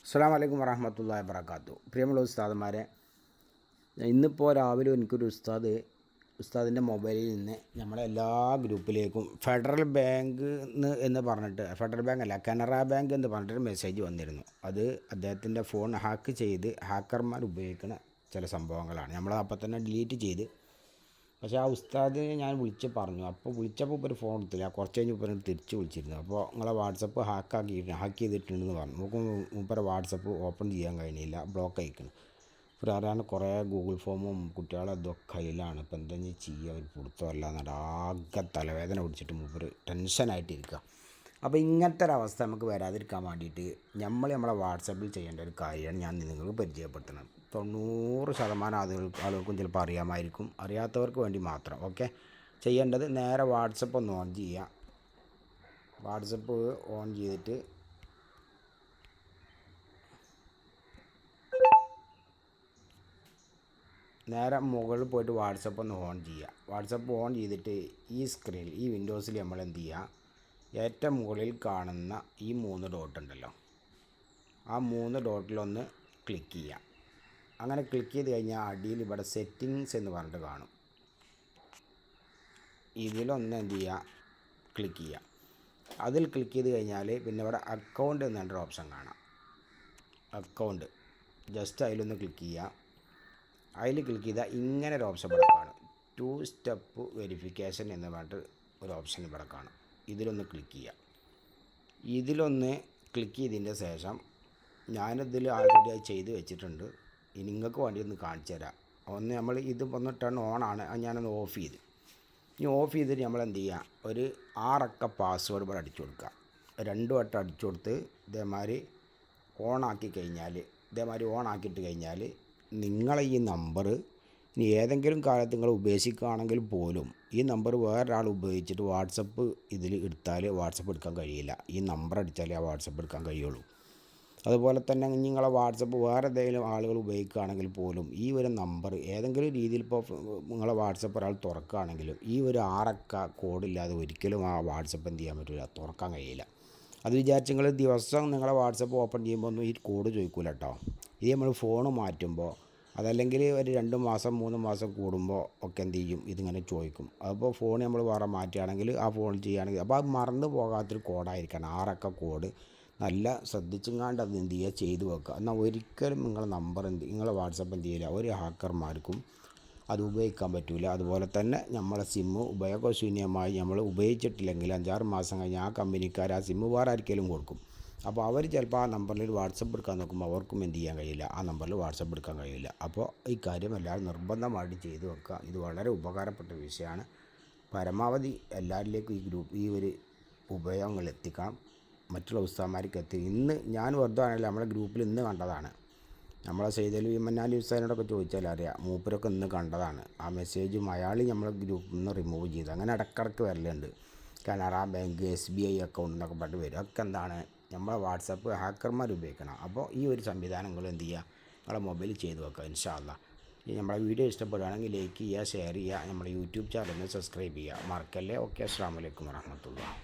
അസ്സലാമു അലൈക്കും വറഹ്മത്തുള്ളാഹി വബറകാതുഹു. പ്രിയമുള്ള ഉസ്താദന്മാരെ, ഇന്നിപ്പോൾ രാവിലെ എനിക്കൊരു ഉസ്താദിൻ്റെ മൊബൈലിൽ നിന്ന് നമ്മളെ എല്ലാ ഗ്രൂപ്പിലേക്കും ഫെഡറൽ ബാങ്ക് എന്ന് പറഞ്ഞിട്ട്, ഫെഡറൽ ബാങ്ക് അല്ല, കാനറ ബാങ്ക് എന്ന് പറഞ്ഞിട്ടൊരു മെസ്സേജ് വന്നിരുന്നു. അത് അദ്ദേഹത്തിൻ്റെ ഫോൺ ഹാക്ക് ചെയ്ത് ഹാക്കർമാർ ഉപയോഗിക്കുന്ന ചില സംഭവങ്ങളാണ്. നമ്മൾ അപ്പം തന്നെ ഡിലീറ്റ് ചെയ്ത്. പക്ഷേ ആ ഉസ്താദിനെ ഞാൻ പറഞ്ഞു. അപ്പോൾ വിളിച്ചപ്പോൾ ഇപ്പോൾ ഒരു ഫോൺ എടുത്തില്ല. കുറച്ച് കഴിഞ്ഞ് ഇപ്പോൾ തിരിച്ച് വിളിച്ചിരുന്നു. അപ്പോൾ നിങ്ങളെ വാട്സപ്പ് ഹാക്ക് ചെയ്തിട്ടുണ്ടെന്ന് പറഞ്ഞു. നമുക്ക് മൂപ്പരെ വാട്സപ്പ് ഓപ്പൺ ചെയ്യാൻ കഴിഞ്ഞില്ല, ബ്ലോക്ക് അയക്കണം. ഇപ്പോൾ അറിയാൻ കുറേ ഗൂഗിൾ ഫോമും കുട്ടികളെ ഇതൊക്കെ കയ്യിലാണ്. ഇപ്പോൾ എന്തെങ്കിലും ചെയ്യുക, ഒരു പിടുത്തമല്ല എന്നിട്ട് ആകെ തലവേദന പിടിച്ചിട്ട് മൂപ്പര് ടെൻഷനായിട്ടിരിക്കുക. അപ്പോൾ ഇങ്ങനത്തെ ഒരവസ്ഥ നമുക്ക് വരാതിരിക്കാൻ വേണ്ടിയിട്ട് നമ്മളെ വാട്സപ്പിൽ ചെയ്യേണ്ട ഒരു കാര്യമാണ് ഞാൻ നിങ്ങൾക്ക് പരിചയപ്പെടുത്തുന്നത്. 90% ആളുകൾക്കും ചിലപ്പോൾ അറിയാമായിരിക്കും. അറിയാത്തവർക്ക് വേണ്ടി മാത്രം. ഓക്കെ, ചെയ്യേണ്ടത് നേരെ വാട്സപ്പ് ഒന്ന് ഓൺ ചെയ്യുക. വാട്സപ്പ് ഓൺ ചെയ്തിട്ട് നേരെ മുകളിൽ പോയിട്ട് വാട്സപ്പ് ഒന്ന് ഓൺ ചെയ്യുക. വാട്സപ്പ് ഓൺ ചെയ്തിട്ട് ഈ സ്ക്രീനിൽ, ഈ വിൻഡോസിൽ നമ്മൾ എന്ത് ചെയ്യുക, ഏറ്റവും മുകളിൽ കാണുന്ന ഈ 3 ഡോട്ട് ഉണ്ടല്ലോ, ആ 3 ഡോട്ടിലൊന്ന് ക്ലിക്ക് ചെയ്യുക. അങ്ങനെ ക്ലിക്ക് ചെയ്ത് കഴിഞ്ഞാൽ അടിയിൽ ഇവിടെ സെറ്റിങ്സ് എന്ന് പറഞ്ഞിട്ട് കാണും. ഇതിലൊന്ന് എന്ത് ചെയ്യുക, ക്ലിക്ക് ചെയ്യുക. അതിൽ ക്ലിക്ക് ചെയ്ത് കഴിഞ്ഞാൽ പിന്നെ ഇവിടെ അക്കൗണ്ട് എന്ന് പറഞ്ഞൊരു ഓപ്ഷൻ കാണാം. അക്കൗണ്ട് ജസ്റ്റ് അതിലൊന്ന് ക്ലിക്ക് ചെയ്യുക. അതിൽ ക്ലിക്ക് ചെയ്താൽ ഇങ്ങനെ ഒരു ഓപ്ഷൻ ഇവിടെ കാണും. 2 സ്റ്റെപ്പ് വെരിഫിക്കേഷൻ എന്ന് പറഞ്ഞിട്ട് ഒരു ഓപ്ഷൻ ഇവിടെ കാണും. ഇതിലൊന്ന് ക്ലിക്ക് ചെയ്യുക. ഇതിലൊന്ന് ക്ലിക്ക് ചെയ്തതിൻ്റെ ശേഷം, ഞാനിതിൽ ആൾറെഡി അത് ചെയ്ത് വെച്ചിട്ടുണ്ട്. ഇനി നിങ്ങൾക്ക് വേണ്ടി ഒന്ന് കാണിച്ചു തരാം. നമ്മൾ ഇത് ഒന്ന് ടേൺ ഓണാണ്, ഞാനൊന്ന് ഓഫ് ചെയ്ത്. ഇനി ഓഫ് ചെയ്തിട്ട് നമ്മൾ എന്ത് ചെയ്യുക, ഒരു 6 അക്ക പാസ്വേഡ് ഇവിടെ അടിച്ചു കൊടുക്കുക. 2 വട്ടം അടിച്ചു കൊടുത്ത് ഇതേമാതിരി ഓണാക്കിയിട്ട് കഴിഞ്ഞാൽ നിങ്ങളെ ഈ നമ്പർ ഇനി ഏതെങ്കിലും കാലത്ത് നിങ്ങൾ ഉപേക്ഷിക്കുകയാണെങ്കിൽ പോലും ഈ നമ്പർ വേറൊരാൾ ഉപയോഗിച്ചിട്ട് വാട്സപ്പ് ഇതിൽ എടുത്താൽ വാട്സപ്പ് എടുക്കാൻ കഴിയില്ല. ഈ നമ്പർ അടിച്ചാലേ ആ വാട്സപ്പ് എടുക്കാൻ കഴിയുള്ളൂ. അതുപോലെ തന്നെ നിങ്ങളെ വാട്സപ്പ് വേറെ ഏതെങ്കിലും ആളുകൾ ഉപയോഗിക്കുകയാണെങ്കിൽ പോലും ഈ ഒരു നമ്പർ ഏതെങ്കിലും രീതിയിൽ, ഇപ്പോൾ നിങ്ങളെ വാട്സപ്പ് ഒരാൾ തുറക്കുകയാണെങ്കിലും ഈ ഒരു 6 അക്ക കോഡില്ലാതെ ഒരിക്കലും ആ വാട്സപ്പ് എന്ത് ചെയ്യാൻ പറ്റില്ല, തുറക്കാൻ കഴിയില്ല. അത് വിചാരിച്ച് നിങ്ങൾ ദിവസം നിങ്ങളെ വാട്സപ്പ് ഓപ്പൺ ചെയ്യുമ്പോൾ ഒന്നും ഈ കോഡ് ചോദിക്കില്ല കേട്ടോ. ഇത് നമ്മൾ ഫോൺ മാറ്റുമ്പോൾ, അതല്ലെങ്കിൽ ഒരു 2 മാസം 3 മാസം കൂടുമ്പോൾ ഒക്കെ എന്ത് ചെയ്യും, ഇതിങ്ങനെ ചോദിക്കും. അപ്പോൾ ഫോൺ നമ്മൾ വേറെ മാറ്റുകയാണെങ്കിൽ, ആ ഫോൺ ചെയ്യുകയാണെങ്കിൽ, അപ്പോൾ അത് മറന്നു പോകാത്തൊരു കോഡായിരിക്കണം. 6 അക്ക കോഡ് നല്ല ശ്രദ്ധിച്ചെങ്ങാണ്ട് അത് എന്ത് ചെയ്യുക, ചെയ്ത് വെക്കുക. എന്നാൽ ഒരിക്കലും നിങ്ങളെ നമ്പർ നിങ്ങളെ വാട്സപ്പ് എന്ത് ചെയ്യില്ല, ഒരു ഹാക്കർമാർക്കും അത് ഉപയോഗിക്കാൻ പറ്റില്ല. അതുപോലെ തന്നെ നമ്മളെ സിമ്മ് ഉപയോഗശൂന്യമായി നമ്മൾ ഉപയോഗിച്ചിട്ടില്ലെങ്കിൽ 5-6 മാസം കഴിഞ്ഞ് ആ കമ്പനിക്കാർ ആ സിമ്മ് വേറെ ആർക്കെങ്കിലും കൊടുക്കും. അപ്പോൾ അവർ ചിലപ്പോൾ ആ നമ്പറിൽ വാട്സപ്പ് എടുക്കാൻ നോക്കുമ്പോൾ അവർക്കും എന്ത് ചെയ്യാൻ കഴിയില്ല, ആ നമ്പറിൽ വാട്സപ്പ് എടുക്കാൻ കഴിയില്ല. അപ്പോൾ ഈ കാര്യം എല്ലാവരും നിർബന്ധമായിട്ട് ചെയ്തു വെക്കുക. ഇത് വളരെ ഉപകാരപ്പെട്ട വിഷയമാണ്. പരമാവധി എല്ലാവരിലേക്കും ഈ ഒരു ഉപയോഗങ്ങൾ എത്തിക്കണം, മറ്റുള്ള ഉസ്താദന്മാർക്ക് എത്തി. ഇന്ന് ഞാൻ വെറുതെ ആണെങ്കിലും നമ്മളെ ഗ്രൂപ്പിൽ ഇന്ന് കണ്ടതാണ്. നമ്മളെ സൈദലി വിമന്നാലി ഉസ്താദിനോടൊക്കെ ചോദിച്ചാൽ അറിയാം, മൂപ്പരൊക്കെ ഇന്ന് കണ്ടതാണ്. ആ മെസ്സേജും അയാൾ നമ്മളെ ഗ്രൂപ്പിൽ നിന്ന് റിമൂവ് ചെയ്തു. അങ്ങനെ ഇടക്കിടക്ക് വരലുണ്ട്. കാനറ ബാങ്ക്, SBI അക്കൗണ്ട് എന്നൊക്കെ പറഞ്ഞിട്ട് വരും. ഒക്കെ എന്താണ്, നമ്മളെ വാട്സപ്പ് ഹാക്കർമാർ ഉപയോഗിക്കണം. അപ്പോൾ ഈ ഒരു സംവിധാനങ്ങൾ എന്ത് ചെയ്യുക, നമ്മളെ മൊബൈലിൽ ചെയ്ത് വെക്കുക. ഇൻഷാ അല്ലാഹ്. ഈ നമ്മളെ വീഡിയോ ഇഷ്ടപ്പെടുകയാണെങ്കിൽ ലൈക്ക് ചെയ്യുക, ഷെയർ ചെയ്യുക, നമ്മുടെ യൂട്യൂബ് ചാനലിന് സബ്സ്ക്രൈബ് ചെയ്യുക, മറക്കല്ലേ. ഓക്കെ, അസ്സലാമു അലൈക്കും വറഹ്മത്തുള്ളാഹി.